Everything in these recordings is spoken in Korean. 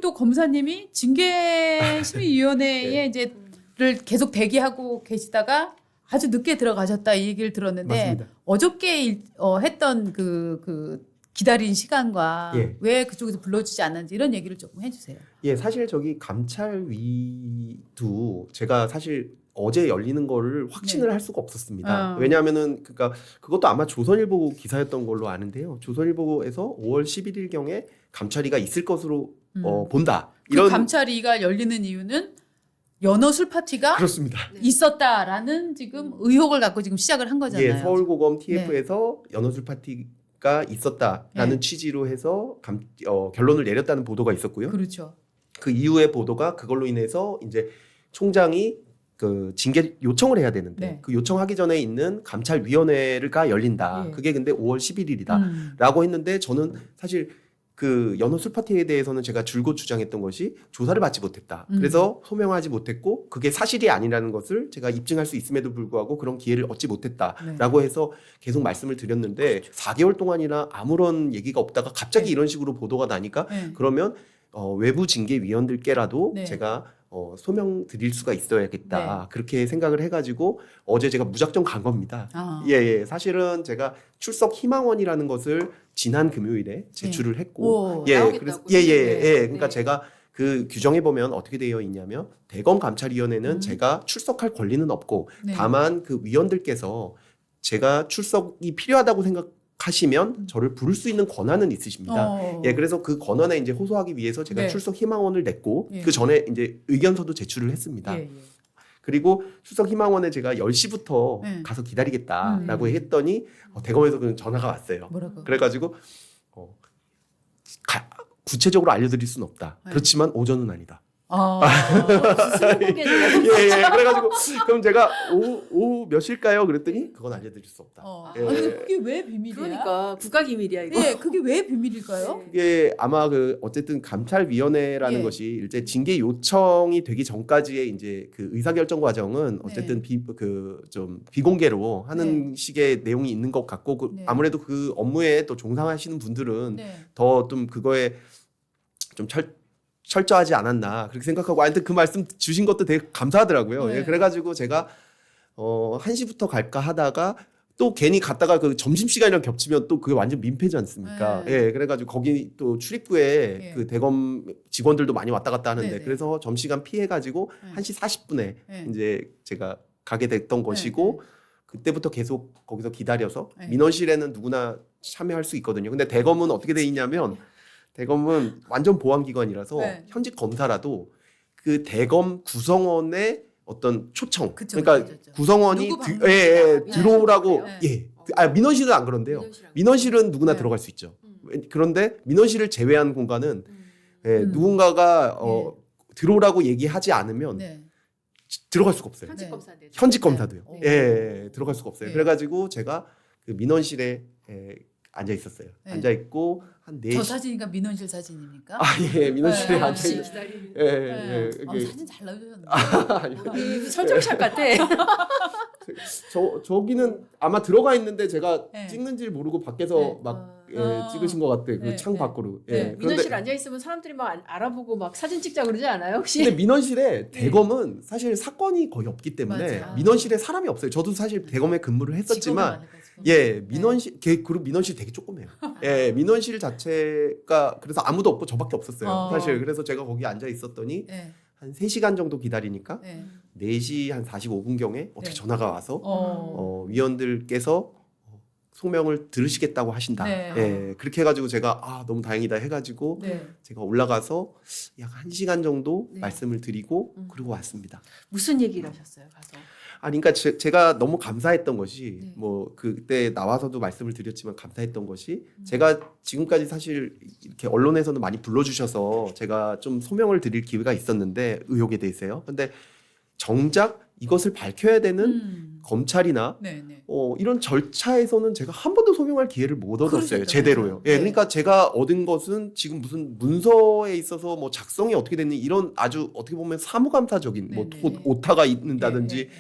우리 또 검사님이 징계심의위원회에 이제를 계속 대기하고 계시다가 아주 늦게 들어가셨다 이 얘기를 들었는데 맞습니다. 어저께 했던 그 기다린 시간과 예. 왜 그쪽에서 불러주지 않았는지 이런 얘기를 조금 해주세요. 예, 사실 저기 감찰위도 제가 사실 어제 열리는 거를 확신을 네. 할 수가 없었습니다. 어. 왜냐하면은 그러니까 그것도 아마 조선일보 기사였던 걸로 아는데요. 조선일보에서 5월 11일경에 감찰위가 있을 것으로 본다. 그 감찰위가 열리는 이유는 연어 술 파티가 그렇습니다. 있었다라는 지금 의혹을 갖고 지금 시작을 한 거잖아요. 예, 서울고검 TF에서 연어술 파티가 있었다라는 네. 취지로 해서 결론을 내렸다는 보도가 있었고요. 그렇죠. 그 이후의 보도가 그걸로 인해서 이제 총장이 그 징계 요청을 해야 되는데 네. 그 요청하기 전에 있는 감찰위원회가 열린다. 예. 그게 근데 5월 11일이다라고 했는데 저는 사실 그 연어 술 파티에 대해서는 제가 줄곧 주장했던 것이 조사를 받지 못했다. 그래서 소명하지 못했고 그게 사실이 아니라는 것을 제가 입증할 수 있음에도 불구하고 그런 기회를 얻지 못했다라고 해서 계속 말씀을 드렸는데 4개월 동안이나 아무런 얘기가 없다가 갑자기 네. 이런 식으로 보도가 나니까 네. 그러면 외부 징계위원들께라도 네. 제가 소명 드릴 수가 있어야겠다. 네. 그렇게 생각을 해가지고 어제 제가 무작정 간 겁니다. 아. 예. 사실은 제가 출석 희망원이라는 것을 지난 금요일에 제출을 했고, 오, 그래서 그러니까 네. 제가 그 규정에 보면 어떻게 되어 있냐면 대검 감찰위원회는 제가 출석할 권리는 없고 네. 다만 그 위원들께서 제가 출석이 필요하다고 생각하시면 저를 부를 수 있는 권한은 있으십니다. 예, 그래서 그 권한에 이제 호소하기 위해서 제가 네. 출석 희망원을 냈고 예. 그 전에 이제 의견서도 제출을 했습니다. 예, 예. 그리고 출석 희망원에 제가 10시부터 네. 가서 기다리겠다라고 했더니 대검에서 그냥 전화가 왔어요. 뭐라고? 그래가지고 구체적으로 알려드릴 수는 없다. 네. 그렇지만 오전은 아니다. 스무고개는 그래가지고 그럼 제가 오후 몇 시일까요? 그랬더니 그건 알려드릴 수 없다. 아니, 근데 그게 왜 비밀이야? 그러니까 국가기밀이야 이거. 예, 그게 왜 비밀일까요? 네. 그게 아마 그 어쨌든 감찰위원회라는 예. 것이 이제 징계 요청이 되기 전까지의 이제 그 의사결정 과정은 어쨌든 좀 비공개로 하는 식의 내용이 있는 것 같고 네. 아무래도 그 업무에 또 종사하시는 분들은 네. 더 좀 그거에 좀 철저하지 않았나 그렇게 생각하고 하여튼 그 말씀 주신 것도 되게 감사하더라고요. 네. 예, 그래가지고 제가 1시부터 갈까 하다가 또 괜히 갔다가 그 점심시간이랑 겹치면 또 그게 완전 민폐지 않습니까? 네. 예, 그래가지고 거기 또 출입구에 예. 그 대검 직원들도 많이 왔다 갔다 하는데 네네. 그래서 점심시간 피해가지고 네. 1시 40분에 네. 이제 제가 가게 됐던 것이고 그때부터 계속 거기서 기다려서 네. 민원실에는 누구나 참여할 수 있거든요. 근데 대검은 어떻게 돼 있냐면 대검은 완전 보안기관이라서 네. 현직 검사라도 그 대검 구성원의 어떤 초청, 그쵸, 그러니까 그쵸. 구성원이 누구 방문이다. 들어오라고 네. 민원실은 안 그런데요. 민원실은 누구나 네. 들어갈 수 있죠. 그런데 민원실을 제외한 공간은 누군가가 들어오라고 얘기하지 않으면 네. 들어갈 수가 없어요. 현직 네. 검사인데. 현직 검사도요. 네. 들어갈 수가 없어요. 네. 그래가지고 제가 그 민원실에 앉아 있었어요. 네. 앉아 있고 한 4시. 저 사진이가 민원실 사진입니까? 민원실에 네. 앉아 있. 역시 기다리는. 사진 잘 나오셨네. 설정샷 같아. 저기는 아마 들어가 있는데 제가 네. 찍는지를 모르고 밖에서 네. 막 아. 찍으신 것 같아. 그 네, 창 네. 밖으로. 네. 민원실 앉아 있으면 사람들이 막 알아보고 막 사진 찍자 그러지 않아요 혹시? 근데 민원실에 대검은 사실 사건이 거의 없기 때문에 맞아. 민원실에 사람이 없어요. 저도 사실 대검에 근무를 했었지만 민원실 그리고 민원실 되게 조그매요. 민원실 자체가 그래서 아무도 없고 저밖에 없었어요. 사실 그래서 제가 거기 앉아 있었더니 네. 한 3시간 정도 기다리니까 네. 4시 한 45분경에 어떻게 네. 전화가 와서 위원들께서 소명을 들으시겠다고 하신다. 네. 그렇게 해가지고 제가 너무 다행이다 해가지고 네. 제가 올라가서 약 1시간 정도 네. 말씀을 드리고 그러고 왔습니다. 무슨 얘기를 하셨어요 가서? 그러니까 제가 너무 감사했던 것이 네. 뭐 그때 나와서도 말씀을 드렸지만 감사했던 것이 제가 지금까지 사실 이렇게 언론에서는 많이 불러주셔서 제가 좀 소명을 드릴 기회가 있었는데 의혹에 대해서요. 근데 정작 이것을 밝혀야 되는 검찰이나 네, 네. 이런 절차에서는 제가 한 번도 소명할 기회를 못 얻었어요. 그러셨죠, 제대로요. 그렇죠. 네. 그러니까 제가 얻은 것은 지금 무슨 문서에 있어서 뭐 작성이 어떻게 됐니 이런 아주 어떻게 보면 사무감사적인 뭐 네, 네. 오타가 있는다든지 네, 네.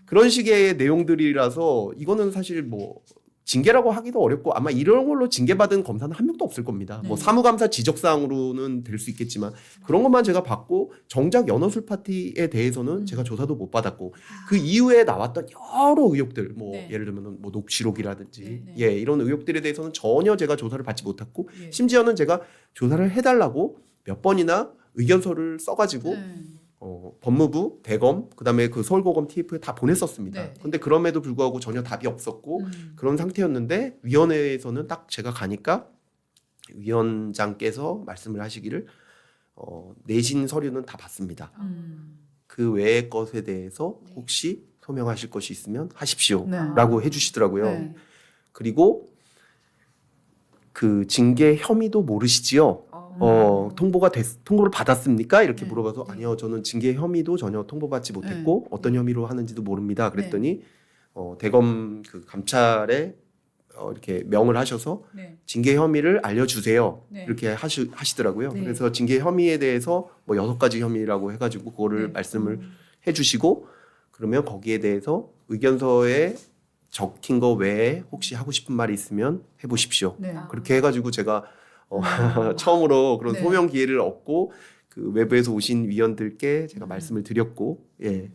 그런 식의 내용들이라서 이거는 사실 뭐 징계라고 하기도 어렵고 아마 이런 걸로 징계받은 검사는 한 명도 없을 겁니다. 네. 뭐 사무감사 지적사항으로는 될 수 있겠지만 그런 것만 제가 받고 정작 연어술 파티에 대해서는 제가 조사도 못 받았고 그 이후에 나왔던 여러 의혹들 뭐 네. 예를 들면 뭐 녹취록이라든지 네, 네. 예 이런 의혹들에 대해서는 전혀 제가 조사를 받지 못했고 예. 심지어는 제가 조사를 해달라고 몇 번이나 의견서를 써가지고 네. 법무부, 대검, 그다음에 그 서울고검 TF에 다 보냈었습니다. 네. 근데 그럼에도 불구하고 전혀 답이 없었고 음. 그런 상태였는데 위원회에서는 딱 제가 가니까 위원장께서 말씀을 하시기를 내신 서류는 다 받습니다. 그 외의 것에 대해서 네. 혹시 소명하실 것이 있으면 하십시오라고 네. 해주시더라고요. 네. 그리고 그 징계 혐의도 모르시지요? 통보를 받았습니까? 이렇게 네. 물어봐서 네. 아니요, 저는 징계 혐의도 전혀 통보받지 못했고 어떤 혐의로 하는지도 모릅니다. 그랬더니 대검 그 감찰에 이렇게 명을 하셔서 네. 징계 혐의를 알려주세요. 네. 이렇게 하시더라고요. 네. 그래서 징계 혐의에 대해서 뭐 6가지 혐의라고 해가지고 그거를 네. 말씀을 해주시고 그러면 거기에 대해서 의견서에 적힌 거 외에 혹시 하고 싶은 말이 있으면 해보십시오. 네. 아. 그렇게 해가지고 제가 처음으로 그런 네. 소명 기회를 얻고 그 외부에서 오신 위원들께 제가 말씀을 드렸고 예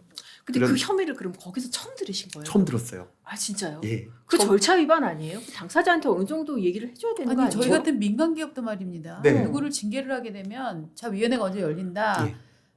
근데 그런- 그 혐의를 그럼 거기서 처음 들으신 거예요? 처음 들었어요. 아 진짜요? 예. 그 처음- 절차 위반 아니에요? 그 당사자한테 어느 정도 얘기를 해줘야 되는 거 아니 아니에요? 저희 같은 민간 기업도 말입니다. 네. 누구를 징계를 하게 되면 자 위원회가 언제 열린다. 예.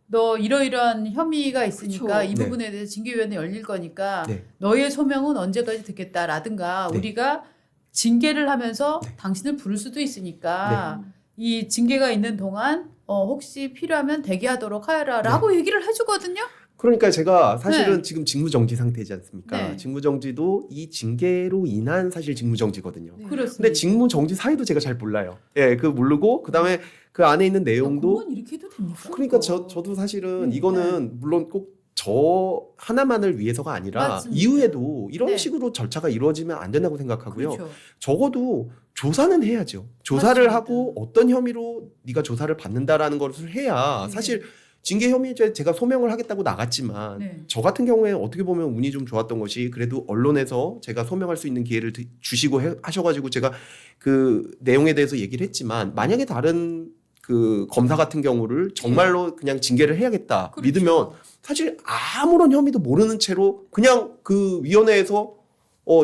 너 이러이러한 혐의가 있으니까 그쵸. 이 네. 부분에 대해서 징계위원회 열릴 거니까 네. 너의 소명은 언제까지 듣겠다라든가 네. 우리가 징계를 하면서 네. 당신을 부를 수도 있으니까 음. 이 징계가 있는 동안 혹시 필요하면 대기하도록 하여라라고 얘기를 해주거든요. 그러니까 제가 사실은 네. 지금 직무정지 상태지 않습니까? 네. 직무정지도 이 징계로 인한 사실 직무정지거든요. 네. 그렇습니다. 근데 직무정지 사유도 제가 잘 몰라요. 예, 그 모르고 그다음에 그 안에 있는 내용도 공무원 이렇게 해도 됩니까? 그러니까 저도 사실은 이거는 물론 꼭 저 하나만을 위해서가 아니라 맞습니다. 이후에도 이런 네. 식으로 절차가 이루어지면 안 된다고 생각하고요. 그렇죠. 적어도 조사는 해야죠. 조사를 맞습니다. 하고 어떤 혐의로 네가 조사를 받는다라는 것을 해야 네. 사실 징계 혐의죄 제가 소명을 하겠다고 나갔지만 네. 저 같은 경우에 어떻게 보면 운이 좀 좋았던 것이 그래도 언론에서 제가 소명할 수 있는 기회를 주시고 하셔가지고 제가 그 내용에 대해서 얘기를 했지만 만약에 다른 그 검사 같은 경우를 정말로 그냥 징계를 해야겠다 그렇죠. 믿으면 사실 아무런 혐의도 모르는 채로 그냥 그 위원회에서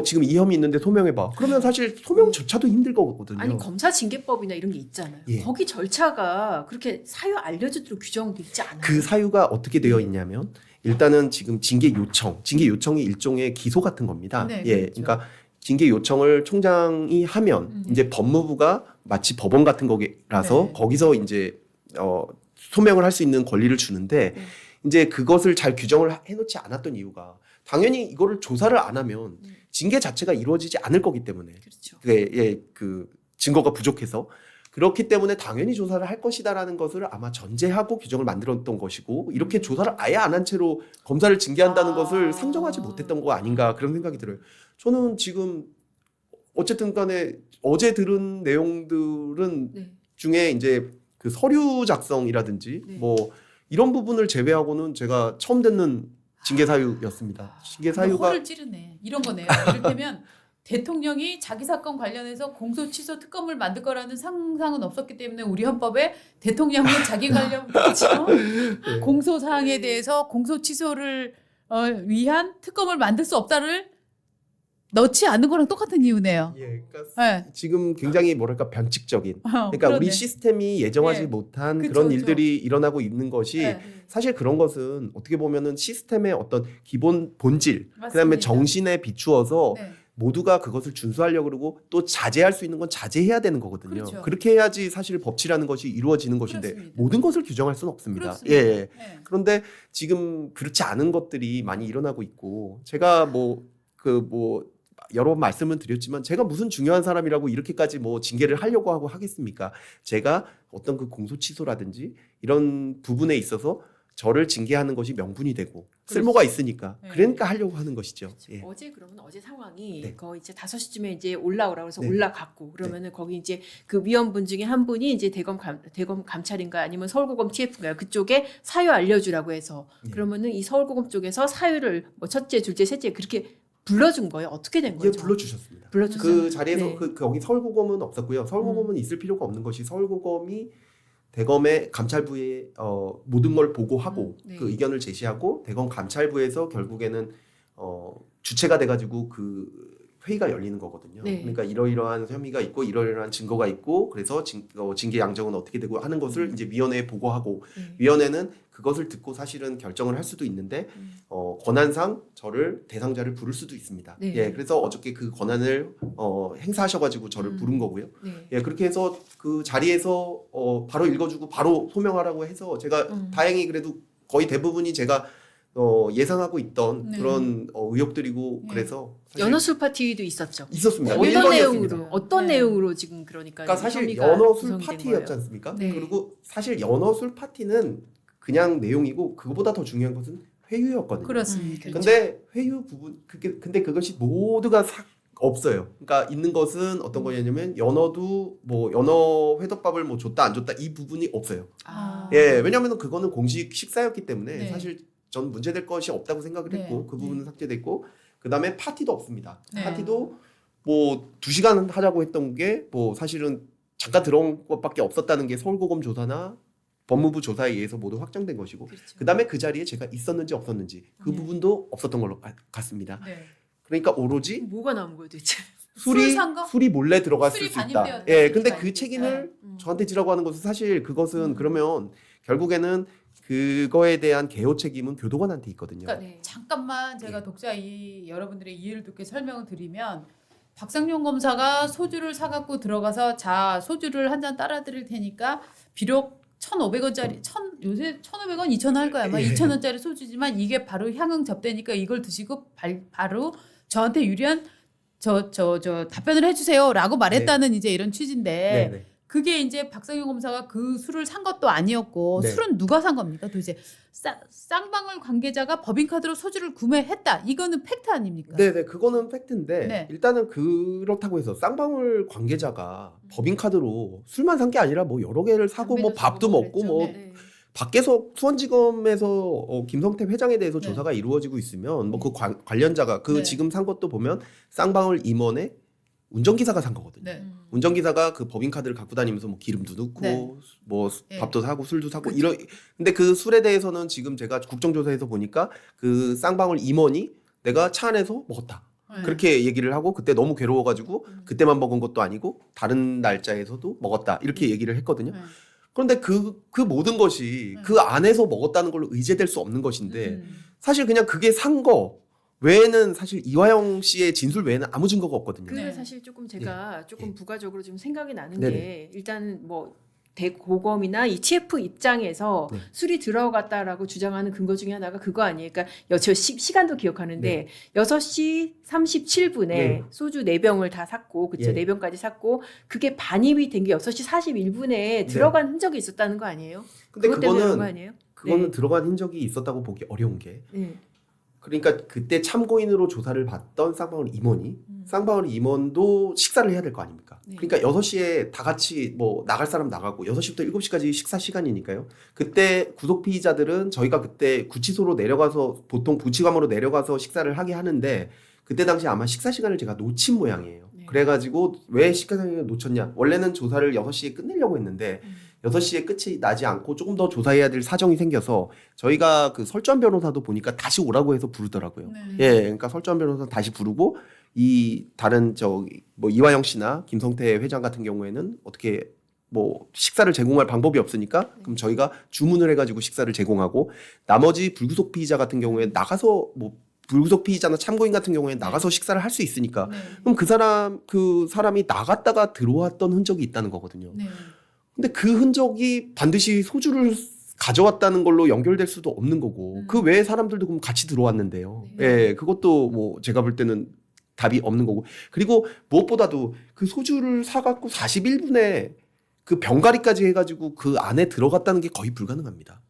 지금 이 혐의 있는데 소명해봐. 그러면 사실 소명조차도 힘들 거거든요. 아니 검사 징계법이나 이런 게 있잖아요. 예. 거기 절차가 그렇게 사유 알려주도록 규정돼 있지 않아요? 그 사유가 어떻게 되어 있냐면 일단은 지금 징계 요청이 일종의 기소 같은 겁니다. 네, 예, 그렇죠. 그러니까 징계 요청을 총장이 하면 이제 법무부가 마치 법원 같은 거라서 네. 거기서 이제 소명을 할 수 있는 권리를 주는데 네. 이제 그것을 잘 규정을 해놓지 않았던 이유가 당연히 이거를 조사를 안 하면 징계 자체가 이루어지지 않을 거기 때문에 그렇죠. 그 증거가 부족해서 그렇기 때문에 당연히 조사를 할 것이다라는 것을 아마 전제하고 규정을 만들었던 것이고 이렇게 조사를 아예 안 한 채로 검사를 징계한다는 것을 상정하지 못했던 거 아닌가 그런 생각이 들어요. 저는 지금 어쨌든 간에 어제 들은 내용들은 네. 중에 이제 그 서류 작성이라든지 네. 뭐 이런 부분을 제외하고는 제가 처음 듣는 징계 사유였습니다. 징계 사유가 허를 찌르네. 이런 거네요. 이를테면 대통령이 자기 사건 관련해서 공소 취소 특검을 만들 거라는 상상은 없었기 때문에 우리 헌법에 대통령은 자기 관련 그렇죠? 네. 공소 사항에 대해서 공소 취소를 위한 특검을 만들 수 없다를 넣지 않는 거랑 똑같은 이유네요. 예, 그러니까 네. 지금 굉장히 뭐랄까 변칙적인 그러니까 그러네. 우리 시스템이 예정하지 네. 못한 그쵸, 그런 그쵸. 일들이 일어나고 있는 것이 네. 사실 그런 것은 어떻게 보면은 시스템의 어떤 기본 본질 그다음에 맞습니다. 정신에 비추어서 네. 모두가 그것을 준수하려고 그러고 또 자제할 수 있는 건 자제해야 되는 거거든요. 그렇죠. 그렇게 해야지 사실 법치라는 것이 이루어지는 것인데 그렇습니다. 모든 것을 규정할 수는 없습니다. 그렇습니다. 예, 예. 네. 그런데 지금 그렇지 않은 것들이 많이 일어나고 있고 제가 뭐 여러 번 말씀을 드렸지만 제가 무슨 중요한 사람이라고 이렇게까지 뭐 징계를 하려고 하고 하겠습니까? 제가 어떤 그 공소 취소라든지 이런 부분에 있어서 저를 징계하는 것이 명분이 되고 쓸모가 있으니까 네. 그러니까 하려고 하는 것이죠. 그렇죠. 예. 어제 그러면 어제 상황이 네. 거의 이제 5시쯤에 이제 올라오라고 해서 네. 올라갔고 그러면은 거기 이제 그 위원분 중에 한 분이 이제 대검 감찰인가 아니면 서울고검 TF인가요? 그쪽에 사유 알려주라고 해서 네. 그러면은 이 서울고검 쪽에서 사유를 뭐 첫째, 둘째, 셋째 그렇게 불러준 거예요? 어떻게 된 예, 거죠? 불러주셨습니다. 불러주셨어요. 그 자리에서 네. 거기 서울고검은 없었고요. 서울고검은 있을 필요가 없는 것이 서울고검이 대검의 감찰부에 모든 걸 보고하고 네. 그 의견을 제시하고 대검 감찰부에서 결국에는 주체가 돼가지고 그 회의가 열리는 거거든요. 네. 그러니까 이러이러한 혐의가 있고 이러이러한 증거가 있고 그래서 징계 양정은 어떻게 되고 하는 것을 이제 위원회에 보고하고 네. 위원회는 그것을 듣고 사실은 결정을 할 수도 있는데 권한상 저를 대상자를 부를 수도 있습니다. 네. 예, 그래서 어저께 그 권한을 행사하셔가지고 저를 부른 거고요. 네. 예, 그렇게 해서 그 자리에서 바로 읽어주고 바로 소명하라고 해서 제가 다행히 그래도 거의 대부분이 제가 예상하고 있던 네. 그런 의혹들이고 네. 그래서 사실 연어술 파티도 있었죠. 있었습니다. 어떤 1번이었습니다. 내용으로 어떤 네. 내용으로 지금 그러니까 그러니까 사실 혐의가 연어술 구성된 파티였지 거예요? 않습니까? 네. 그리고 사실 연어술 파티는 그냥 내용이고 그거보다 더 중요한 것은 회유였거든요. 그렇습니다. 그렇죠. 근데 회유 부분 근데 그것이 모두가 없어요. 그러니까 있는 것은 어떤 거냐면 연어도 뭐 연어 회덮밥을 뭐 줬다 안 줬다 이 부분이 없어요. 아. 예, 왜냐하면 그거는 공식 식사였기 때문에 네. 사실 전 문제될 것이 없다고 생각을 네. 했고 그 부분은 삭제됐고 그 다음에 파티도 없습니다. 네. 파티도 뭐 2시간 하자고 했던 게 뭐 사실은 잠깐 들어온 것밖에 없었다는 게 서울고검 조사나 법무부 조사에 의해서 모두 확정된 것이고 그렇죠. 그 다음에 그 자리에 제가 있었는지 없었는지 그 네. 부분도 없었던 걸로 같습니다. 네. 그러니까 오로지 뭐가 나온 거예요, 도대체? 술이 산 거? 술이 몰래 들어갔을 술이 수 있다. 반입되었다. 예, 술이 근데 그 반입되었다. 책임을 음. 저한테 지라고 하는 것은 사실 그것은 그러면 결국에는 그거에 대한 개요 책임은 교도관한테 있거든요. 그러니까 네. 잠깐만 제가 예. 독자 여러분들의 이해를 돕게 설명을 드리면 박상용 검사가 소주를 사갖고 들어가서 자 소주를 한 잔 따라 드릴 테니까 비록 1,500원짜리 요새 1,500원 2,000원 할 거야 아마 예. 2,000원짜리 소주지만 이게 바로 향응 접대니까 이걸 드시고 바로 저한테 유리한 저 답변을 해주세요라고 말했다는 이제 이런 취지인데 네, 네. 그게 이제 박상용 검사가 그 술을 산 것도 아니었고 네. 술은 누가 산 겁니까 도대체 쌍방울 관계자가 법인카드로 소주를 구매했다 이거는 팩트 아닙니까? 네, 네, 그거는 팩트인데 네. 일단은 그렇다고 해서 쌍방울 관계자가 법인카드로 술만 산 게 아니라 뭐 여러 개를 사고 뭐 담배도 밥도 사고 먹고 그랬죠. 뭐 네. 네. 밖에서 수원지검에서 김성태 회장에 대해서 네. 조사가 이루어지고 있으면 뭐 그 관련자가 그 네. 지금 산 것도 보면 쌍방울 임원의 운전기사가 산 거거든요. 네. 운전기사가 그 법인카드를 갖고 다니면서 뭐 기름도 넣고 네. 뭐 네. 밥도 사고 술도 사고 그쵸. 근데 그 술에 대해서는 지금 제가 국정조사에서 보니까 그 쌍방울 임원이 내가 차 안에서 먹었다. 네. 그렇게 얘기를 하고 그때 너무 괴로워가지고 그때만 먹은 것도 아니고 다른 날짜에서도 먹었다. 이렇게 얘기를 했거든요. 네. 그런데 그 모든 것이 네. 그 안에서 먹었다는 걸로 의제될 수 없는 것인데 음. 사실 그냥 그게 산 거 외에는 사실 이화영 씨의 진술 외에는 아무 증거가 없거든요. 그 네. 사실 조금 제가 조금 예. 부가적으로 좀 생각이 나는 네네. 게 일단 뭐 대고검이나 이 TF 입장에서 네. 술이 들어갔다라고 주장하는 근거 중에 하나가 그거 아니에요. 그러니까 저 시간도 기억하는데 네. 6시 37분에 네. 소주 4병을 다 샀고 그쵸 예. 4병까지 샀고 그게 반입이 된 게 6시 41분에 들어간 흔적이 있었다는 거 아니에요? 근데 그것 때문에 그런 거 그거는 아니에요? 그거는 네. 들어간 흔적이 있었다고 보기 어려운 게 네. 그러니까 그때 참고인으로 조사를 받던 쌍방울 임원이 쌍방울 임원도 식사를 해야 될 거 아닙니까? 네. 그러니까 6시에 다 같이 뭐 나갈 사람 나가고 6시부터 7시까지 식사 시간이니까요. 그때 구속 피의자들은 저희가 그때 구치소로 내려가서 보통 부치감으로 내려가서 식사를 하게 하는데 그때 당시 아마 식사 시간을 제가 놓친 모양이에요. 네. 그래가지고 왜 식사 시간을 놓쳤냐? 원래는 조사를 6시에 끝내려고 했는데 6시에 끝이 나지 않고 조금 더 조사해야 될 사정이 생겨서 저희가 그 설주한 변호사도 보니까 다시 오라고 해서 부르더라고요. 네. 예, 그러니까 설주한 변호사 다시 부르고 이 다른 뭐 이화영 씨나 김성태 회장 같은 경우에는 어떻게 뭐 식사를 제공할 방법이 없으니까 그럼 저희가 주문을 해가지고 식사를 제공하고 나머지 불구속 피의자 같은 경우에 나가서 뭐 불구속 피의자나 참고인 같은 경우에 나가서 식사를 할 수 있으니까 네. 그럼 그 사람이 나갔다가 들어왔던 흔적이 있다는 거거든요. 네. 근데 그 흔적이 반드시 소주를 가져왔다는 걸로 연결될 수도 없는 거고 그 외에 사람들도 그럼 같이 들어왔는데요. 네. 예, 그것도 뭐 제가 볼 때는 답이 없는 거고 그리고 무엇보다도 그 소주를 사갖고 41분에 그 병가리까지 해가지고 그 안에 들어갔다는 게 거의 불가능합니다.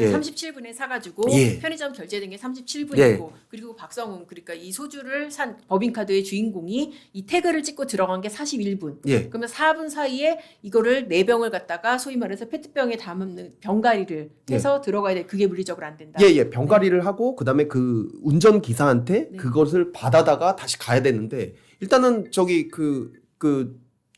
예. 37분에 사가지고 예. 편의점 결제된 게 37분이고 예. 그리고 박성웅 그러니까 이 소주를 산 법인카드의 주인공이 이 태그를 찍고 들어간 게 41분. 예. 그러면 4분 사이에 이거를 4병을 갖다가 소위 말해서 페트병에 담는 병가리를 해서 들어가야 돼. 그게 물리적으로 안 된다. 예. 병가리를 하고 그다음에 그 운전 기사한테 네. 그것을 받아다가 다시 가야 되는데 일단은 저기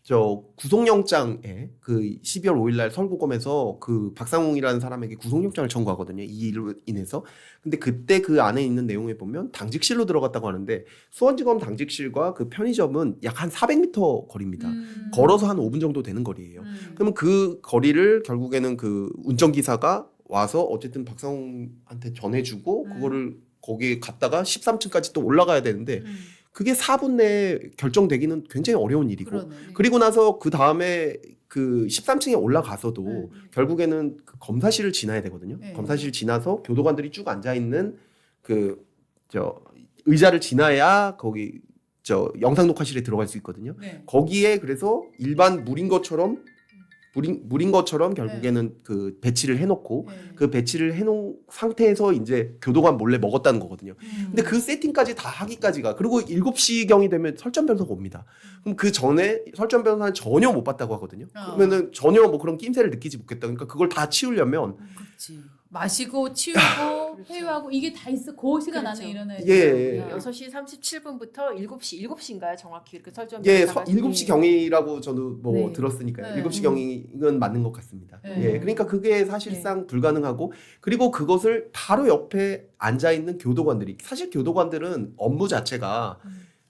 저 구속영장에 그 12월 5일 날 서울고검에서 그 박상웅이라는 사람에게 구속영장을 청구하거든요. 이 일로 인해서. 근데 그때 그 안에 있는 내용에 보면 당직실로 들어갔다고 하는데 수원지검 당직실과 그 편의점은 약 한 400m 거리입니다. 걸어서 한 5분 정도 되는 거리예요. 그러면 그 거리를 결국에는 그 운전기사가 와서 어쨌든 박상웅한테 전해주고 그거를 거기에 갔다가 13층까지 또 올라가야 되는데 그게 4분 내에 결정되기는 굉장히 어려운 일이고 그러네. 그리고 나서 그 다음에 그 13층에 올라가서도 결국에는 그 검사실을 지나야 되거든요. 네. 검사실 지나서 교도관들이 쭉 앉아 있는 그 의자를 지나야 거기 영상 녹화실에 들어갈 수 있거든요. 네. 거기에 그래서 일반 물인 것처럼 결국에는 그 배치를 해놓고 네. 그 배치를 해놓은 상태에서 이제 교도관 몰래 먹었다는 거거든요. 근데 그 세팅까지 다 하기까지가 그리고 7시경이 되면 설전 변호사가 옵니다. 그럼 그 전에 설전 변호사는 전혀 못 봤다고 하거든요. 그러면은 전혀 뭐 그런 낌새를 느끼지 못했다. 그러니까 그걸 다 치우려면 그렇지. 마시고 치우고 그렇죠. 회유하고 이게 다 있어. 그 시간 그렇죠. 안에 일어나야 예. 6시 37분부터 7시인가요? 정확히 이렇게 설정. 예, 7시 경위라고 저도 뭐 네. 들었으니까요. 네. 7시 경위는 맞는 것 같습니다. 네. 예, 그러니까 그게 사실상 불가능하고 그리고 그것을 바로 옆에 앉아 있는 교도관들이 사실 교도관들은 업무 자체가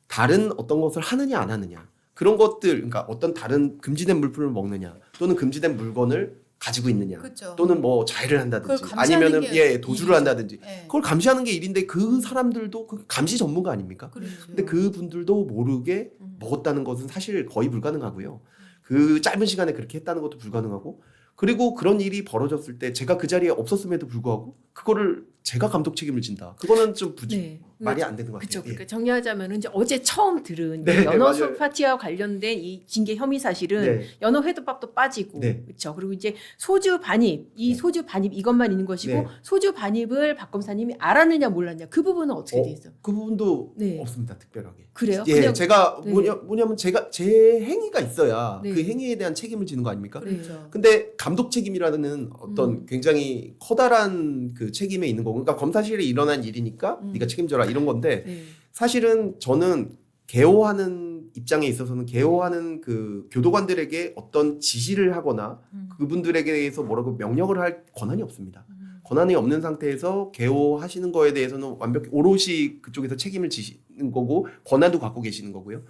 다른 어떤 것을 하느냐 안 하느냐 그런 것들 그러니까 어떤 다른 금지된 물품을 먹느냐 또는 금지된 물건을 가지고 있느냐 그렇죠. 또는 뭐 자해를 한다든지 그걸 감시하는 아니면은 게 도주를 일이죠. 한다든지 네. 그걸 감시하는 게 일인데 그 사람들도 그 감시 전문가 아닙니까? 그렇죠. 근데 그 분들도 모르게 먹었다는 것은 사실 거의 불가능하고요. 그 짧은 시간에 그렇게 했다는 것도 불가능하고 그리고 그런 일이 벌어졌을 때 제가 그 자리에 없었음에도 불구하고 그거를 제가 감독 책임을 진다. 그거는 좀 네. 말이 안 되는 것 같아요. 그렇죠. 예. 그러니까 정리하자면 이제 어제 처음 들은 네, 연어술 맞아요. 파티와 관련된 이 징계 혐의 사실은 네. 연어 회덮밥도 빠지고 네. 그렇죠. 그리고 이제 소주 반입 이 네. 소주 반입 이것만 있는 것이고 네. 소주 반입을 박 검사님이 알았느냐 몰랐냐 그 부분은 어떻게 돼 있어? 그 부분도 네. 없습니다. 특별하게. 그래요? 예, 그냥- 제가 네. 뭐냐면 제가 제 행위가 있어야 네. 그 행위에 대한 책임을 지는 거 아닙니까? 그렇죠. 근데 감독 책임이라는 어떤 굉장히 커다란 그 책임에 있는 거고, 그러니까 검사실에 일어난 일이니까 네가 책임져라 이런 건데 네. 사실은 저는 개호하는 입장에 있어서는 개호하는 그 교도관들에게 어떤 지시를 하거나 그분들에게 대해서 뭐라고 명령을 할 권한이 없습니다. 권한이 없는 상태에서 개호하시는 거에 대해서는 완벽히 오롯이 그쪽에서 책임을 지시는 거고 권한도 갖고 계시는 거고요.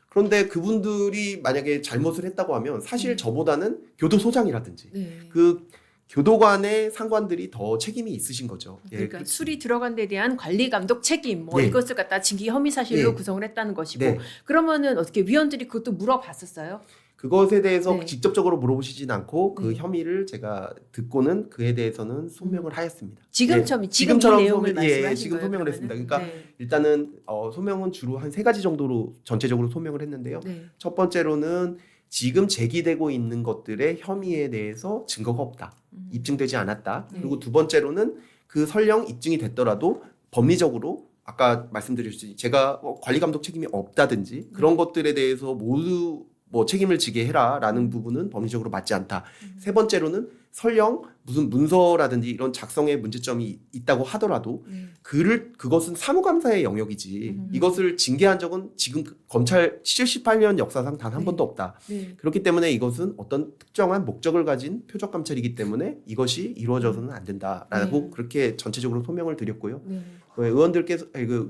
그런데 그분들이 만약에 잘못을 했다고 하면 사실 저보다는 교도소장이라든지 네. 그 교도관의 상관들이 더 책임이 있으신 거죠. 예, 그러니까 술이 들어간 데 대한 관리 감독 책임 뭐 예. 이것을 갖다 징계 혐의 사실로 예. 구성을 했다는 것이고 네. 그러면은 어떻게 위원들이 그것도 물어봤었어요? 그것에 대해서 네. 직접적으로 물어보시진 않고 그 네. 혐의를 제가 듣고는 그에 대해서는 소명을 하였습니다. 지금처럼 예, 지금 이 지금처럼 내용을 말씀하신 지금 거예요, 소명을 그러면은? 했습니다. 그러니까 네. 일단은 소명은 주로 한 3가지 정도로 전체적으로 소명을 했는데요. 네. 첫 번째로는 지금 제기되고 있는 것들의 혐의에 대해서 증거가 없다. 입증되지 않았다. 네. 그리고 두 번째로는 그 설령 입증이 됐더라도 법리적으로 아까 말씀드렸듯이 제가 관리 감독 책임이 없다든지 그런 것들에 대해서 모두 뭐 책임을 지게 해라라는 부분은 법리적으로 맞지 않다. 세 번째로는 설령 무슨 문서라든지 이런 작성에 문제점이 있다고 하더라도 그것은 사무감사의 영역이지 이것을 징계한 적은 지금 검찰 78년 역사상 단 한 네. 번도 없다. 네. 그렇기 때문에 이것은 어떤 특정한 목적을 가진 표적 감찰이기 때문에 이것이 이루어져서는 안 된다라고 네. 그렇게 전체적으로 소명을 드렸고요. 네.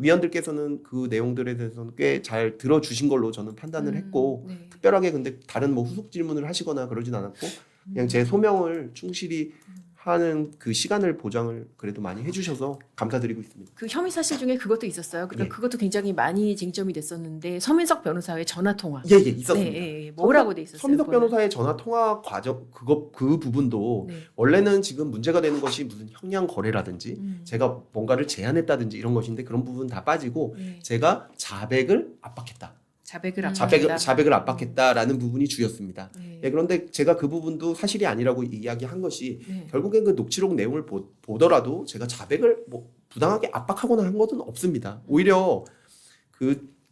위원들께서는 그 내용들에 대해서는 꽤 잘 들어주신 걸로 저는 판단을 했고 네. 특별하게 근데 다른 뭐 후속 질문을 하시거나 그러진 않았고 그냥 제 소명을 충실히 하는 그 시간을 보장을 그래도 많이 해주셔서 감사드리고 있습니다. 그 혐의 사실 중에 그것도 있었어요. 그러니까 예. 그것도 굉장히 많이 쟁점이 됐었는데 서민석 변호사의 전화 통화. 예, 있었습니다. 네, 뭐라고 돼 있었어요? 서민석 그거는? 변호사의 전화 통화 과정 그 부분도 네. 원래는 지금 문제가 되는 것이 무슨 형량 거래라든지 음. 제가 뭔가를 제안했다든지 이런 것인데 그런 부분 다 빠지고 네. 제가 자백을 압박했다. 자백을 압박했다라는 부분이 주였습니다. 네. 예, 그런데 제가 그 부분도 사실이 아니라고 이야기한 것이 네. 결국엔 그 녹취록 내용을 보더라도 제가 자백을 뭐 부당하게 압박하거나 한 것은 없습니다. 오히려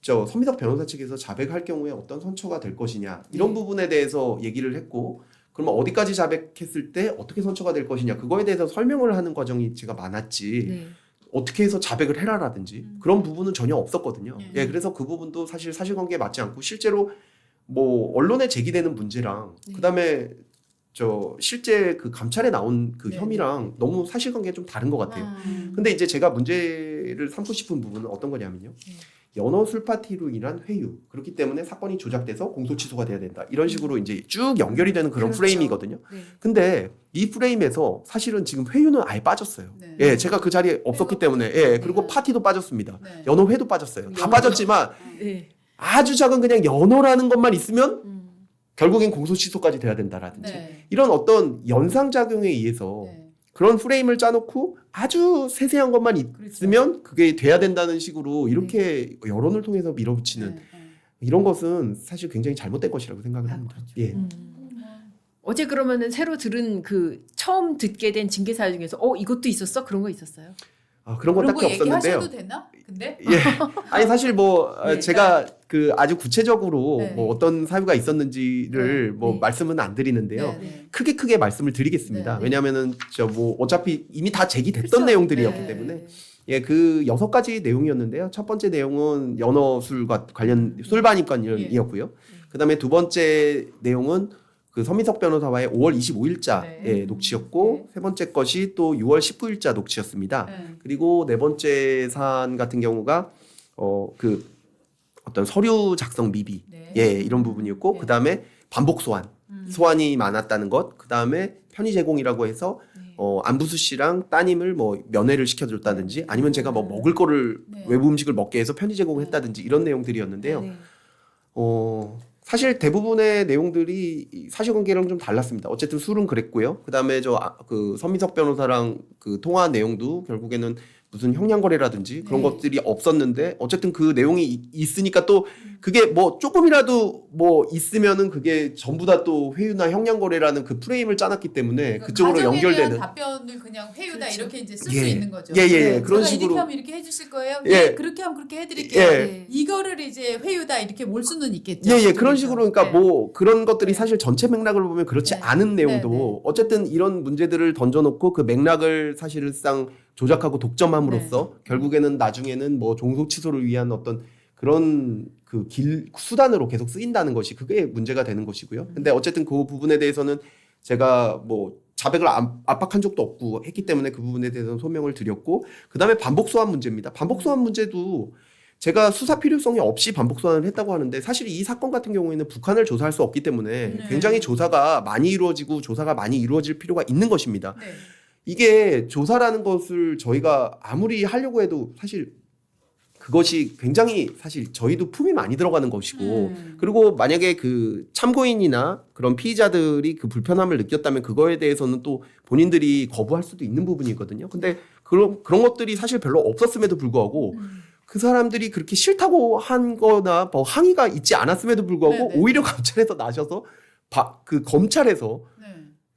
서미석 변호사 측에서 자백할 경우에 어떤 선처가 될 것이냐 이런 부분에 대해서 얘기를 했고, 그러면 어디까지 자백했을 때 어떻게 선처가 될 것이냐 그거에 대해서 설명을 하는 과정이 제가 많았지 네. 어떻게 해서 자백을 해라라든지 그런 부분은 전혀 없었거든요. 예. 예, 그래서 그 부분도 사실 사실관계에 맞지 않고 실제로 뭐 언론에 제기되는 문제랑 네. 그다음에 실제 그 감찰에 나온 그 네. 혐의랑 너무 사실관계가 좀 다른 것 같아요. 아. 근데 이제 제가 문제를 삼고 싶은 부분은 어떤 거냐면요. 연어 술파티로 인한 회유. 그렇기 때문에 사건이 조작돼서 공소 취소가 돼야 된다. 이런 식으로 이제 쭉 연결이 되는 그런 그렇죠. 프레임이거든요. 네. 근데 이 프레임에서 사실은 지금 회유는 아예 빠졌어요. 네. 예, 제가 그 자리에 없었기 때문에 예, 그리고 네. 파티도 빠졌습니다. 네. 연어회도 빠졌어요. 다 연어. 빠졌지만 네. 아주 작은 그냥 연어라는 것만 있으면 음. 결국엔 공소 취소까지 돼야 된다라든지 네. 이런 어떤 연상 작용에 의해서 네. 그런 프레임을 짜놓고 아주 세세한 것만 있으면 그게 돼야 된다는 식으로 이렇게 여론을 통해서 밀어붙이는 네. 네. 이런 것은 사실 굉장히 잘못된 것이라고 생각을 합니다. 그렇죠. 예. 어제 그러면은 새로 들은 처음 듣게 된 징계 사유 중에서 이것도 있었어? 그런 거 있었어요? 그런 건 그런 딱히 거 얘기하셔도 없었는데요. 되나? 근데 예. 아니 사실 네, 제가 그 아주 구체적으로 네. 뭐 어떤 사유가 있었는지를 네. 뭐 네. 말씀은 안 드리는데요. 네, 네. 크게 말씀을 드리겠습니다. 네, 네. 왜냐하면은 어차피 이미 다 제기됐던 그렇죠. 내용들이었기 네. 때문에 예, 그 6가지 내용이었는데요. 첫 번째 내용은 연어술과 관련 술반입관이었고요. 그다음에 두 번째 내용은 그 서민석 변호사와의 5월 25일자 네. 녹취였고 네. 세 번째 것이 또 6월 19일자 녹취였습니다. 네. 그리고 네 번째 사안 같은 경우가 어떤 서류 작성 미비 네. 예, 이런 부분이었고 네. 그다음에 반복 소환이 많았다는 것, 그다음에 편의 제공이라고 해서 안부수 씨랑 따님을 뭐 면회를 시켜줬다든지 아니면 제가 뭐 먹을 거를 네. 외부 음식을 먹게 해서 편의 제공을 했다든지 이런 내용들이었는데요. 네. 사실 대부분의 내용들이 이 사실관계랑 좀 달랐습니다. 어쨌든 술은 그랬고요. 그다음에 그 서민석 변호사랑 그 통화한 내용도 결국에는 무슨 형량거래라든지 그런 네. 것들이 없었는데 어쨌든 그 내용이 있으니까 또 그게 뭐 조금이라도 뭐 있으면은 그게 전부 다 또 회유나 형량거래라는 그 프레임을 짜놨기 때문에 그쪽으로 가정에 연결되는 대한 답변을 그냥 회유다 그렇죠. 이렇게 이제 쓸 예. 수 있는 거죠. 예, 예, 네. 그런 제가 식으로. 이렇게 하면 이렇게 해주실 거예요. 예. 예. 그렇게 하면 그렇게 해드릴게요. 예. 네. 이거를 이제 회유다 이렇게 몰 수는 있겠죠. 예, 그런 식으로 그러니까 네. 뭐 그런 것들이 네. 사실 전체 맥락을 보면 그렇지 네. 않은 내용도 네, 네. 어쨌든 이런 문제들을 던져놓고 그 맥락을 사실상 조작하고 독점함으로써 네. 결국에는 나중에는 뭐 종속 취소를 위한 어떤 그런 그 수단으로 계속 쓰인다는 것이 그게 문제가 되는 것이고요. 근데 어쨌든 그 부분에 대해서는 제가 뭐 자백을 압박한 적도 없고 했기 때문에 그 부분에 대해서는 소명을 드렸고, 그다음에 반복 소환 문제입니다. 반복 소환 문제도 제가 수사 필요성이 없이 반복 소환을 했다고 하는데 사실 이 사건 같은 경우에는 북한을 조사할 수 없기 때문에 네. 굉장히 조사가 많이 이루어지고 조사가 많이 이루어질 필요가 있는 것입니다. 네. 이게 조사라는 것을 저희가 아무리 하려고 해도 사실 그것이 굉장히 사실 저희도 품이 많이 들어가는 것이고 그리고 만약에 그 참고인이나 그런 피의자들이 그 불편함을 느꼈다면 그거에 대해서는 또 본인들이 거부할 수도 있는 부분이거든요. 근데 그런 것들이 사실 별로 없었음에도 불구하고 그 사람들이 그렇게 싫다고 한 거나 뭐 항의가 있지 않았음에도 불구하고 네네. 오히려 감찰에서 나셔서 그 검찰에서 네.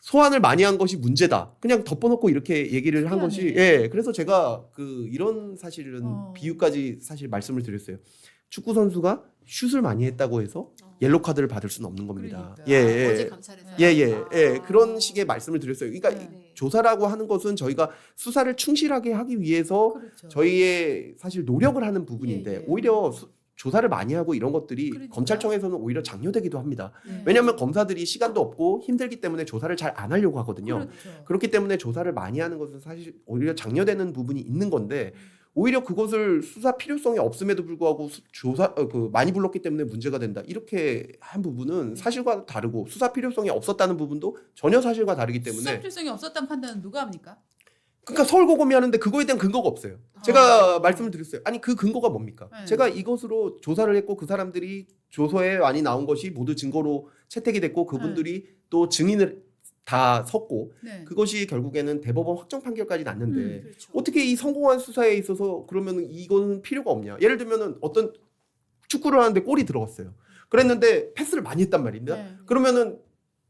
소환을 많이 한 것이 문제다. 그냥 덮어놓고 이렇게 얘기를 한 것이 특이하네. 그래서 제가 이런 사실은 비유까지 사실 말씀을 드렸어요. 축구 선수가 슛을 많이 했다고 해서 옐로 카드를 받을 수는 없는 겁니다. 그러니까. 어제 감찰에서 그런 식의 말씀을 드렸어요. 그러니까 네. 조사라고 하는 것은 저희가 수사를 충실하게 하기 위해서 그렇죠. 저희의 사실 노력을 하는 부분인데 예, 예. 오히려 조사를 많이 하고 이런 것들이 그러니까. 검찰청에서는 오히려 장려되기도 합니다. 네. 왜냐하면 검사들이 시간도 없고 힘들기 때문에 조사를 잘 안 하려고 하거든요. 그렇죠. 그렇기 때문에 조사를 많이 하는 것은 사실 오히려 장려되는 부분이 있는 건데 오히려 그것을 수사 필요성이 없음에도 불구하고 많이 불렀기 때문에 문제가 된다. 이렇게 한 부분은 사실과 다르고 수사 필요성이 없었다는 부분도 전혀 사실과 다르기 수사 때문에 필요성이 없었다는 판단은 누가 합니까? 그러니까 서울고검이 하는데 그거에 대한 근거가 없어요. 제가 말씀을 드렸어요. 아니 그 근거가 뭡니까? 네. 제가 이것으로 조사를 했고 그 사람들이 조서에 많이 나온 것이 모두 증거로 채택이 됐고 그분들이 또 증인을 다 섰고 네. 그것이 결국에는 대법원 확정 판결까지 났는데 그렇죠. 어떻게 이 성공한 수사에 있어서 그러면 이거는 필요가 없냐? 예를 들면은 어떤 축구를 하는데 골이 들어갔어요. 그랬는데 패스를 많이 했단 말인데 네. 그러면은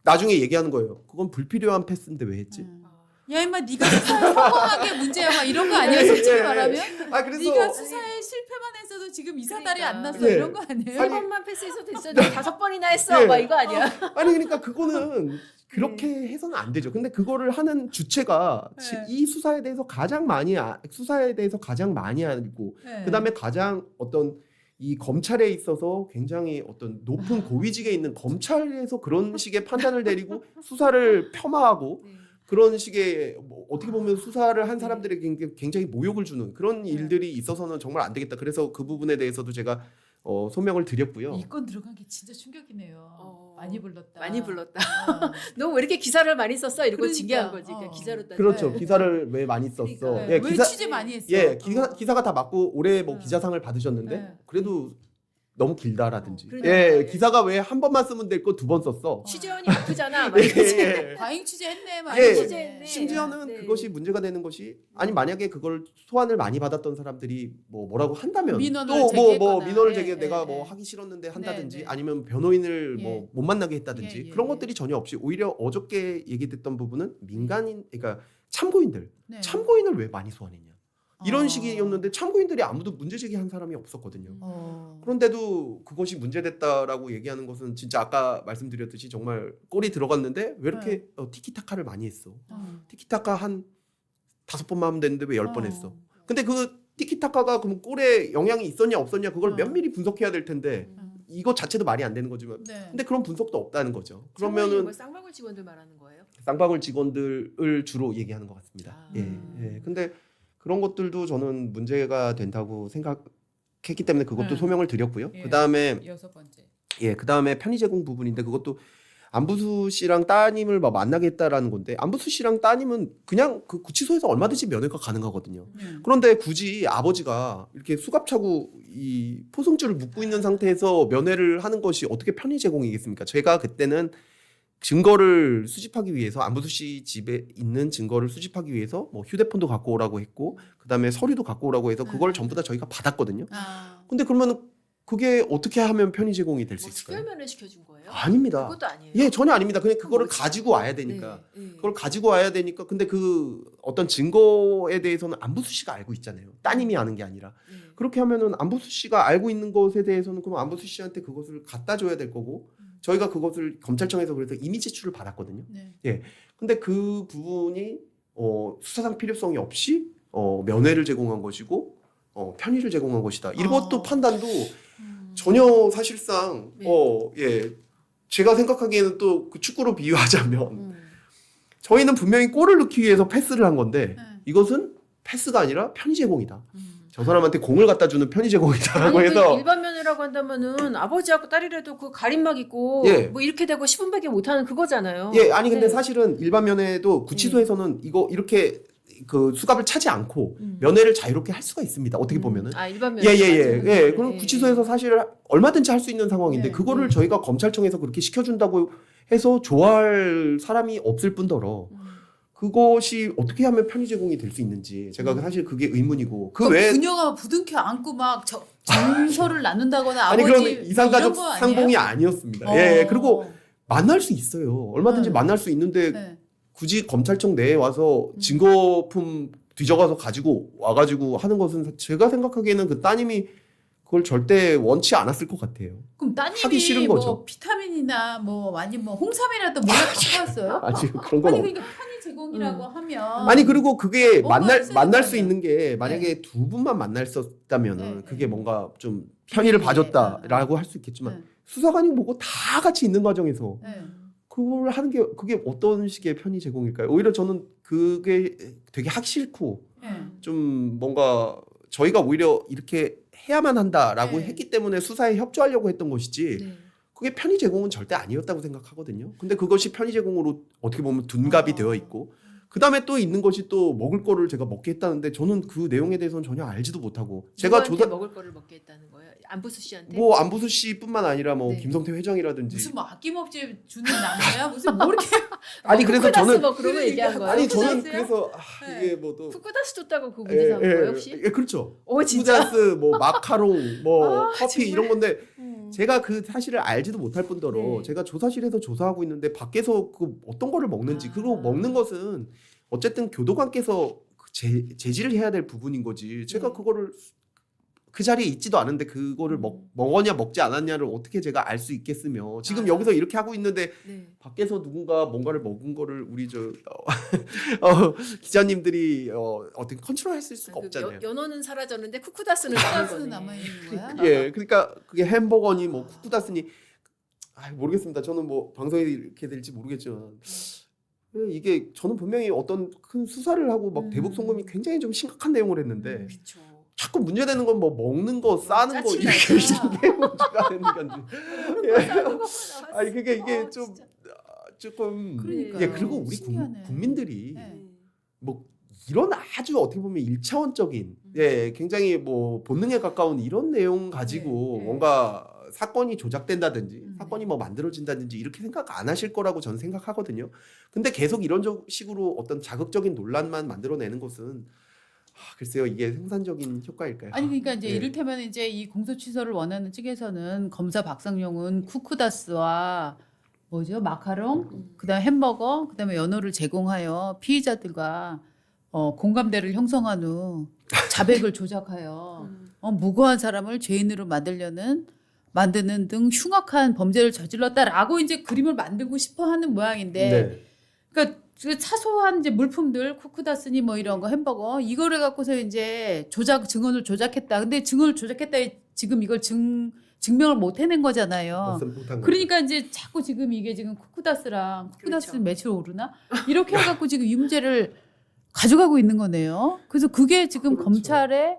나중에 얘기하는 거예요. 그건 불필요한 패스인데 왜 했지? 야 임마 네가 수사에 성공한 게 문제야 막 이런 거 아니야 솔직히 예. 말하면? 아 그래서 네가 수사에 실패만 했어도 지금 이사달이 안 났어 예. 이런 거 아니에요? 세 번만 패스해서 됐어. 내가 5번이나 했어. 예. 막 이거 아니야? 아니 그러니까 그거는 그렇게 해서는 안 되죠. 근데 그거를 하는 주체가 네. 이 수사에 대해서 가장 많이 알고 네. 그다음에 가장 어떤 이 검찰에 있어서 굉장히 어떤 높은 고위직에 있는 검찰에서 그런 식의 판단을 내리고 수사를 폄하하고 네. 그런 식의 뭐 어떻게 보면 수사를 한 사람들에게 굉장히 모욕을 주는 그런 네. 일들이 있어서는 정말 안 되겠다. 그래서 그 부분에 대해서도 제가 소명을 드렸고요. 이 건 들어간 게 진짜 충격이네요. 많이 불렀다. 많이 불렀다. 어. 너 왜 이렇게 기사를 많이 썼어? 이러고 그러니까, 징계한 거지. 어. 기사로 따지면. 그렇죠. 네. 기사를 왜 많이 썼어? 그러니까. 네. 예, 왜 기사 취재 많이 했어? 예, 기사가 다 맞고 올해 뭐 어. 기자상을 받으셨는데 네. 그래도 너무 길다라든지. 그러니까. 예, 기사가 왜 한 번만 쓰면 될 거 2번 썼어? 취재원이 아프잖아. 막 예, 이러지. 예. 과잉 취재했네. 막 예. 이러네. 취재했네. 심지어는 네. 그것이 문제가 되는 것이 아니 만약에 그걸 소환을 많이 받았던 사람들이 뭐라고 한다면 민원을 또 뭐 제기했거나. 민원을 예, 제기 예, 내가 예. 뭐 하기 싫었는데 한다든지 네, 네. 아니면 변호인을 예. 뭐 못 만나게 했다든지 예, 예, 그런 예. 것들이 전혀 없이 오히려 어저께 얘기됐던 부분은 민간인 그러니까 참고인들 네. 참고인을 왜 많이 소환했냐 이런 어. 식이었는데 참고인들이 아무도 문제 제기한 사람이 없었거든요. 어. 그런데도 그것이 문제됐다라고 얘기하는 것은 진짜 아까 말씀드렸듯이 정말 골이 들어갔는데 왜 이렇게 티키타카를 많이 했어? 어. 티키타카 한 5번만 하면 되는데 왜 10번 했어? 어. 근데 그 티키타카가 그럼 골에 영향이 있었냐 없었냐 그걸 어. 면밀히 분석해야 될 텐데 이거 자체도 말이 안 되는 거지만 네. 근데 그런 분석도 없다는 거죠. 그러면은 그러면은 쌍방울 직원들 말하는 거예요? 쌍방울 직원들을 주로 얘기하는 것 같습니다. 아. 예. 근데 그런 것들도 저는 문제가 된다고 생각했기 때문에 그것도 네. 소명을 드렸고요. 예. 그다음에 6번째. 그다음에 편의 제공 부분인데 그것도 안부수 씨랑 따님을 막 만나게 했다라는 건데 안부수 씨랑 따님은 그냥 그 구치소에서 얼마든지 면회가 가능하거든요. 그런데 굳이 아버지가 이렇게 수갑차고 이 포승줄을 묶고 있는 상태에서 면회를 하는 것이 어떻게 편의 제공이겠습니까? 제가 그때는 증거를 수집하기 위해서 안부수 씨 집에 있는 증거를 수집하기 위해서 뭐 휴대폰도 갖고 오라고 했고 그다음에 서류도 갖고 오라고 해서 그걸 전부 다 저희가 받았거든요. 아. 근데 그러면 그게 어떻게 하면 편의 제공이 될 수 뭐 있을까요? 특별면회 시켜준 거예요? 아닙니다. 그것도 아니에요. 예, 전혀 아닙니다. 그냥 그거를 뭐지? 가지고 와야 되니까. 네, 네. 그걸 가지고 와야 되니까. 근데 그 어떤 증거에 대해서는 안부수 씨가 알고 있잖아요. 따님이 아는 게 아니라. 네. 그렇게 하면은 안부수 씨가 알고 있는 것에 대해서는 그럼 안부수 씨한테 그것을 갖다 줘야 될 거고 저희가 그것을 검찰청에서 그래서 이미 제출을 받았거든요. 네. 근데 그 부분이 수사상 필요성이 없이 면회를 제공한 것이고 편의를 제공한 것이다. 이것도 판단도 전혀 사실상 네. 제가 생각하기에는 또 그 축구로 비유하자면 음. 저희는 분명히 골을 넣기 위해서 패스를 한 건데 네. 이것은 패스가 아니라 편의 제공이다. 저 사람한테 공을 갖다 주는 편의 제공이다라고 아니, 해서 일반 면회라고 한다면은 아버지하고 딸이라도 그 가림막 입고 예. 뭐 이렇게 되고 10분밖에 못하는 그거잖아요. 아니 근데 네. 사실은 일반 면회도 구치소에서는 이거 이렇게 그 수갑을 차지 않고 음. 면회를 자유롭게 할 수가 있습니다. 어떻게 보면은 아 일반 면회. 예. 그럼 구치소에서 사실 얼마든지 할 수 있는 상황인데 네. 그거를 저희가 검찰청에서 그렇게 시켜준다고 해서 좋아할 사람이 없을 뿐더러 그것이 어떻게 하면 편의 제공이 될 수 있는지 제가 사실 그게 의문이고 그 외에 부녀가 부둥켜 안고 막 정서를 나눈다거나 아니 아버지 그런 이상가족 이런 거 아니에요? 상봉이 아니었습니다. 그리고 만날 수 있어요. 얼마든지 만날 수 있는데 네. 굳이 검찰청 내에 와서 증거품 뒤져가서 가지고 와가지고 하는 것은 제가 생각하기에는 그 따님이 그걸 절대 원치 않았을 것 같아요. 그럼 하기 따님이 싫은 뭐 거죠. 비타민이나 뭐 아니면 뭐 홍삼이라도 몰래 갖고 왔어요? 아직 그런 건 아니 없. 그러니까 편의 제공이라고 하면 아니 그리고 그게 뭔가 만날 있어야 만날 될 수 거 있는 게 만약에 두 분만 만났었다면은 네, 그게 네. 뭔가 좀 편의를 네, 봐줬다라고 할 수 있겠지만 네. 수사관이 뭐고 다 같이 있는 과정에서 네. 그걸 하는 게 그게 어떤 식의 편의 제공일까요? 오히려 저는 그게 되게 하기 싫고 네. 좀 뭔가 저희가 오히려 이렇게 해야만 한다라고 네. 했기 때문에 수사에 협조하려고 했던 것이지 네. 그게 편의 제공은 절대 아니었다고 생각하거든요. 근데 그것이 편의 제공으로 어떻게 보면 둔갑이 되어 있고 그다음에 또 있는 것이 또 먹을 거를 제가 먹게 했다는데 저는 그 내용에 대해서는 전혀 알지도 못하고 제가 누구한테 먹을 거를 먹게 했다는 거예요? 안부수 씨한테? 뭐 안부수 씨뿐만 아니라 뭐 네. 김성태 회장이라든지 무슨 뭐 아낌없이 주는 남자야? 무슨 뭐 이렇게 아니 그래서 쿠쿠다스 저는 뭐 그런 거 얘기한 거예요? 아니 저는 쿠쿠다스요? 그래서 네. 이게 뭐또 쿠쿠다스 줬다고 그 문제 삼은 거예요 혹시? 그렇죠. 오 진짜? 쿠쿠다스 뭐 마카롱 뭐 아, 커피 정말. 이런 건데 음. 제가 그 사실을 알지도 못할 뿐더러 네. 제가 조사실에서 조사하고 있는데 밖에서 그 어떤 거를 먹는지 그리고 먹는 것은 어쨌든 교도관께서 제지를 해야 될 부분인 거지. 제가 네. 그거를 그 자리에 있지도 않은데 그거를 먹었냐 먹지 않았냐를 어떻게 제가 알 수 있겠으며 지금 아. 여기서 이렇게 하고 있는데 네. 밖에서 누군가 뭔가를 먹은 거를 우리 기자님들이 어떻게 컨트롤할 수가 그 없잖아요. 연어는 사라졌는데 쿠쿠다스는 남은 쿠쿠다스는 거네. 남아 있는 거야? 예, 그러니까 그게 햄버거니 뭐 쿠쿠다스니 모르겠습니다. 저는 뭐 방송에 이렇게 될지 모르겠지만 이게 저는 분명히 어떤 큰 수사를 하고 막 대북 송금이 굉장히 좀 심각한 내용을 했는데 그렇죠. 자꾸 문제되는 건 뭐 먹는 거 싸는 거 이게 짜치니까. 이게 문제가 되는 건지. 예. 아니 그게 이게 좀 조금 그러니까요. 예 그리고 우리 신기하네. 국민들이 네. 뭐 이런 아주 어떻게 보면 일차원적인 예 굉장히 뭐 본능에 가까운 이런 내용 가지고 네. 뭔가 사건이 조작된다든지 네. 사건이 뭐 만들어진다든지 이렇게 생각 안 하실 거라고 저는 생각하거든요. 근데 계속 이런 식으로 어떤 자극적인 논란만 만들어내는 것은 글쎄요 이게 생산적인 효과일까요? 아니 그러니까 이제 예. 이를테면 이제 이 공소 취소를 원하는 측에서는 검사 박상용은 쿠쿠다스와 뭐죠 마카롱, 그다음 햄버거, 그다음에 연어를 제공하여 피의자들과 공감대를 형성한 후 자백을 조작하여 무고한 사람을 죄인으로 만드는 등 흉악한 범죄를 저질렀다라고 이제 그림을 만들고 싶어하는 모양인데, 네. 그러니까 그 사소한 이제 물품들 쿠쿠다스니 뭐 이런 거 햄버거 이거를 갖고서 이제 증언을 조작했다. 근데 증언을 조작했다 지금 이걸 증명을 못 해낸 거잖아요. 못한 그러니까 이제 자꾸 지금 이게 지금 쿠쿠다스 그렇죠. 매출 오르나 이렇게 해갖고 지금 이 문제를 가져가고 있는 거네요. 그래서 그게 지금 그렇죠. 검찰에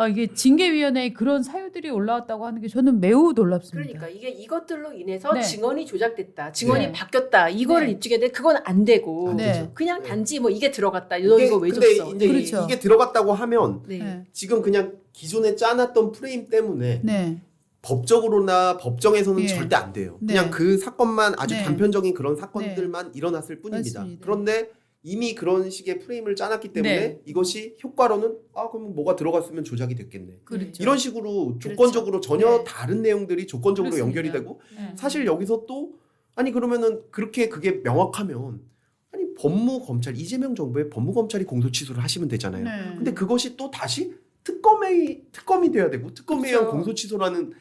이게 징계위원회에 그런 사유들이 올라왔다고 하는 게 저는 매우 놀랍습니다. 그러니까 이게 이것들로 인해서 네. 증언이 조작됐다, 증언이 네. 바뀌었다 이거를 네. 입증해야 돼. 그건 안 되고 안 네. 되죠. 그냥 네. 단지 뭐 이게 들어갔다. 너 이거 왜 근데 줬어? 이제 그렇죠. 이게 들어갔다고 하면 네. 네. 지금 그냥 기존에 짜놨던 프레임 때문에 네. 법적으로나 법정에서는 예. 절대 안 돼요. 네. 그냥 그 사건만 아주 네. 단편적인 그런 사건들만 일어났을 뿐입니다. 맞습니다. 그런데 이미 그런 식의 프레임을 짜놨기 때문에 네. 이것이 효과로는 그럼 뭐가 들어갔으면 조작이 됐겠네. 그렇죠. 이런 식으로 조건적으로 전혀 네. 다른 내용들이 조건적으로 그렇습니다. 연결이 되고 네. 사실 여기서 또 아니 그러면은 그렇게 그게 명확하면 아니 법무검찰 이재명 정부의 법무검찰이 공소취소를 하시면 되잖아요. 네. 근데 그것이 또 다시 특검이 돼야 되고 특검에 의한 그렇죠. 공소취소라는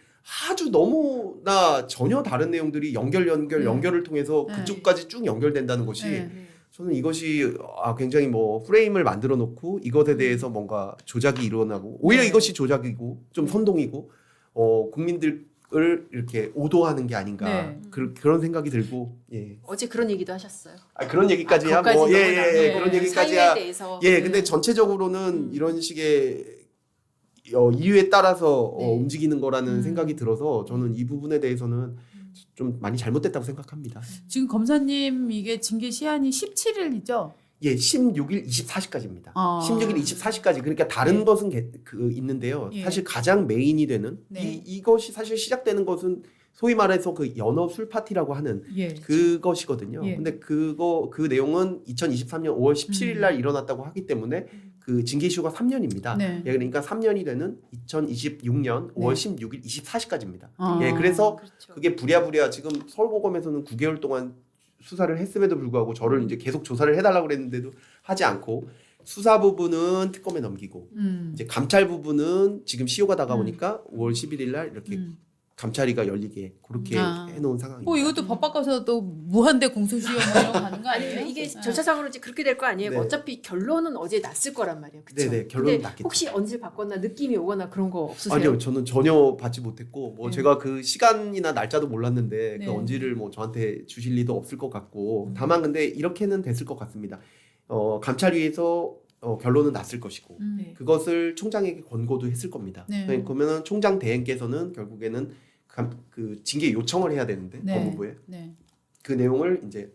아주 너무나 전혀 다른 내용들이 연결을 통해서 네. 그쪽까지 쭉 연결된다는 것이 네. 네. 저는 이것이 굉장히 뭐 프레임을 만들어 놓고 이것에 대해서 뭔가 조작이 일어나고 오히려 네. 이것이 조작이고 좀 선동이고 국민들을 이렇게 오도하는 게 아닌가 네. 그런 생각이 들고 예. 어제 그런 얘기도 하셨어요. 그런 얘기까지야 그것까지 뭐 너무 예, 나중에 예, 그런 얘기까지야 사유에 대해서 예, 근데 전체적으로는 이런 식의 이유에 따라서 네. 움직이는 거라는 생각이 들어서 저는 이 부분에 대해서는 좀 많이 잘못됐다고 생각합니다. 지금 검사님 이게 징계 시한이 17일이죠? 예, 16일 24시까지입니다. 아. 16일 24시까지. 그러니까 다른 네. 것은 있는데요. 예. 사실 가장 메인이 되는 네. 이것이 사실 시작되는 것은 소위 말해서 그 연어 술 파티라고 하는 예. 그것이거든요. 예. 근데 그 내용은 2023년 5월 17일 날 일어났다고 하기 때문에 그 징계 시효가 3년입니다. 네. 예, 그러니까 3년이 되는 2026년 5월 네. 16일 24시까지입니다. 아. 예, 그래서 그렇죠. 그게 부랴부랴 지금 서울고검에서는 9개월 동안 수사를 했음에도 불구하고 저를 이제 계속 조사를 해달라고 그랬는데도 하지 않고 수사 부분은 특검에 넘기고 이제 감찰 부분은 지금 시효가 다가오니까 5월 11일 날 이렇게 감찰위가 열리게 그렇게 해놓은 상황입니다. 뭐 이것도 법 바꿔서 또 무한대 공소시효 뭐 이런 거 가는 거 아니에요? 아니 이게 네. 절차상으로 이제 그렇게 될 거 아니에요. 네. 어차피 결론은 어제 났을 거란 말이에요. 그렇죠? 네네, 결론은 근데 났겠죠. 혹시 언질 받거나 느낌이 오거나 그런 거 없으세요? 아니요, 저는 전혀 받지 못했고 뭐 네. 제가 그 시간이나 날짜도 몰랐는데 네. 그 언지를 뭐 저한테 주실 리도 없을 것 같고 다만 근데 이렇게는 됐을 것 같습니다. 감찰위에서 결론은 났을 것이고 네. 그것을 총장에게 권고도 했을 겁니다. 네. 그러면은 총장 대행께서는 결국에는 그 징계 요청을 해야 되는데 네. 법무부에 네. 그 내용을 이제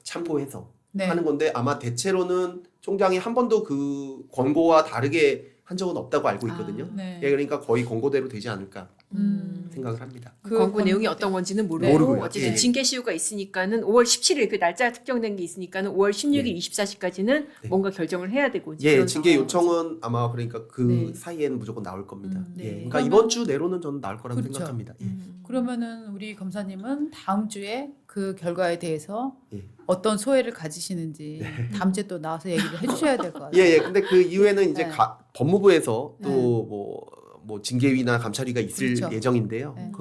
참고해서 네. 하는 건데 아마 대체로는 총장이 한 번도 그 권고와 다르게 한 적은 없다고 알고 있거든요. 네. 예, 그러니까 거의 권고대로 되지 않을까 음. 생각을 합니다. 그 권고 내용이 어떤 건지는 모르고 모르고요. 어쨌든 예. 징계 시효가 있으니까는 5월 17일 그 날짜 특정된 게 있으니까는 5월 16일 네. 24시까지는 네. 뭔가 결정을 해야 되고 이제 예, 그런 징계 상황이죠. 요청은 아마 그러니까 그 네. 사이에는 무조건 나올 겁니다. 네. 예, 그러니까 그러면- 이번 주 내로는 저는 나올 거라고 그렇죠. 생각합니다. 예. 그러면은 우리 검사님은 다음 주에 그 결과에 대해서 예. 어떤 소회를 가지시는지 다음 주에 또 나와서 얘기를 해주셔야 될 것 같아요. 예, 예. 근데 그 이후에는 이제 네. 법무부에서 네. 또 뭐 징계위나 감찰위가 있을 그렇죠. 예정인데요. 네.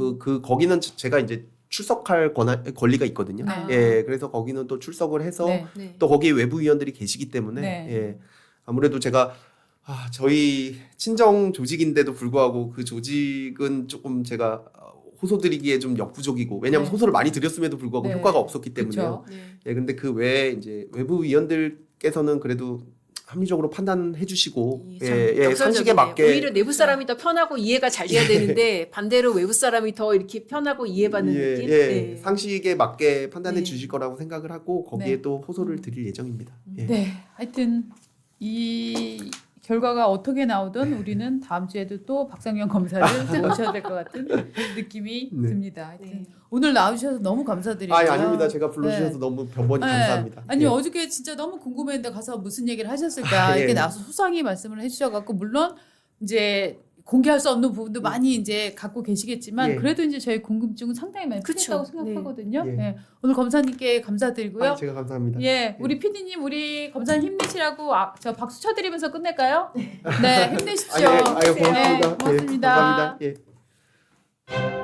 거기는 제가 이제 출석할 권리가 있거든요. 네. 예, 그래서 거기는 또 출석을 해서 네. 네. 또 거기에 외부위원들이 계시기 때문에 네. 예, 아무래도 제가 저희 친정 조직인데도 불구하고 그 조직은 조금 제가 호소드리기에 좀 역부족이고 왜냐하면 네. 호소를 많이 드렸음에도 불구하고 네. 효과가 없었기 때문에요. 그렇죠. 네. 예, 근데 그 외에 이제 외부 위원들께서는 그래도 합리적으로 판단해 주시고 이 예, 상식에 맞게 오히려 내부 사람이 더 편하고 이해가 잘 돼야 되는데 반대로 외부 사람이 더 이렇게 편하고 이해받는 예, 느낌. 예, 네. 상식에 맞게 판단해 네. 주실 거라고 생각을 하고 거기에 네. 또 호소를 드릴 예정입니다. 예. 네, 하여튼 이 결과가 어떻게 나오든 우리는 다음 주에도 또 박상현 검사를 모셔야 될 것 같은 느낌이 네. 듭니다. 하여튼 네. 오늘 나오셔서 너무 감사드리고요. 아닙니다. 제가 불러주셔서 네. 너무 번번이 네. 감사합니다. 아니 예. 어저께 진짜 너무 궁금했는데 가서 무슨 얘기를 하셨을까 예. 이렇게 나와서 소상히 말씀을 해주셔갖고 물론 이제 공개할 수 없는 부분도 많이 이제 갖고 계시겠지만 예. 그래도 이제 저희 궁금증은 상당히 많이 그쵸. 풀렸다고 생각하거든요. 네. 네. 오늘 검사님께 감사드리고요. 제가 감사합니다. 예, 우리 PD님 우리 검사님 힘내시라고 저 박수 쳐드리면서 끝낼까요? 네, 힘내십시오. 고맙습니다. 네, 예, 고맙습니다. 감사합니다. 예.